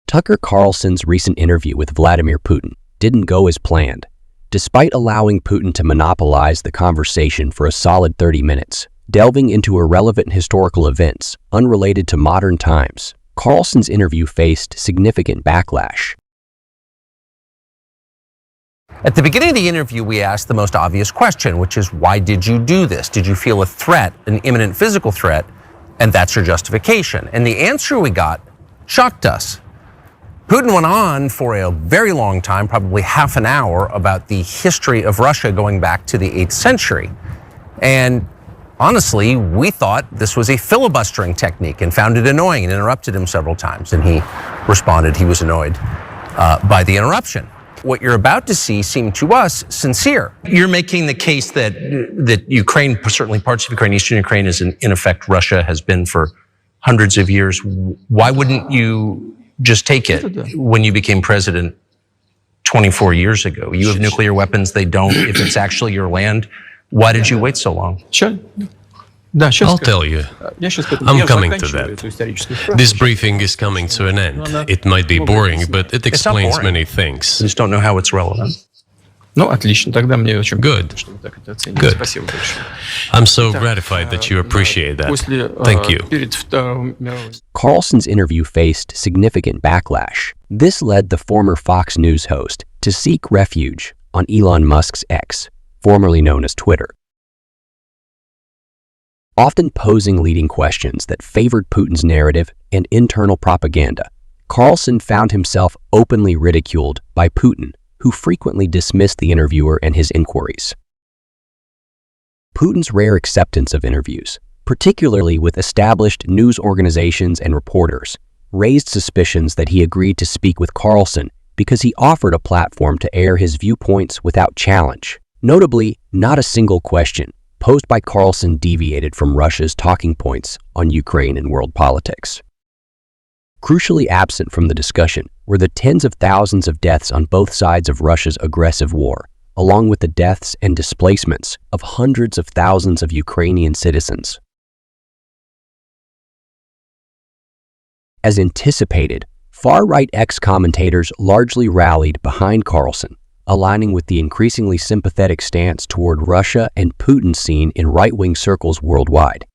Tucker Carlson's recent interview with Vladimir Putin didn't go as planned. Despite allowing Putin to monopolize the conversation for a solid 30 minutes, delving into irrelevant historical events unrelated to modern times, Carlson's interview faced significant backlash. At the beginning of the interview, we asked the most obvious question, which is, why did you do this? Did you feel a threat, an imminent physical threat, and that's your justification? And the answer we got shocked us. Putin went on for a very long time, probably half an hour, about the history of Russia going back to the 8th century. And honestly, we thought this was a filibustering technique and found it annoying and interrupted him several times. And he responded he was annoyed by the interruption. What you're about to see seemed to us sincere. You're making the case that Ukraine, certainly parts of Ukraine, Eastern Ukraine, is in effect Russia has been for hundreds of years. Why wouldn't you just take it when you became president 24 years ago? You have nuclear weapons, they don't. If it's actually your land, why did you wait so long? I'll tell you. I'm coming to that. This briefing is coming to an end. It might be boring, but it explains many things. I just don't know how it's relevant. Good. Good. I'm so gratified that you appreciate that. Thank you. Carlson's interview faced significant backlash. This led the former Fox News host to seek refuge on Elon Musk's X, formerly known as Twitter. Often posing leading questions that favored Putin's narrative and internal propaganda, Carlson found himself openly ridiculed by Putin, who frequently dismissed the interviewer and his inquiries. Putin's rare acceptance of interviews, particularly with established news organizations and reporters, raised suspicions that he agreed to speak with Carlson because he offered a platform to air his viewpoints without challenge. Notably, not a single question posed by Carlson deviated from Russia's talking points on Ukraine and world politics. Crucially absent from the discussion were the tens of thousands of deaths on both sides of Russia's aggressive war, along with the deaths and displacements of hundreds of thousands of Ukrainian citizens. As anticipated, far-right ex-commentators largely rallied behind Carlson, aligning with the increasingly sympathetic stance toward Russia and Putin seen in right-wing circles worldwide.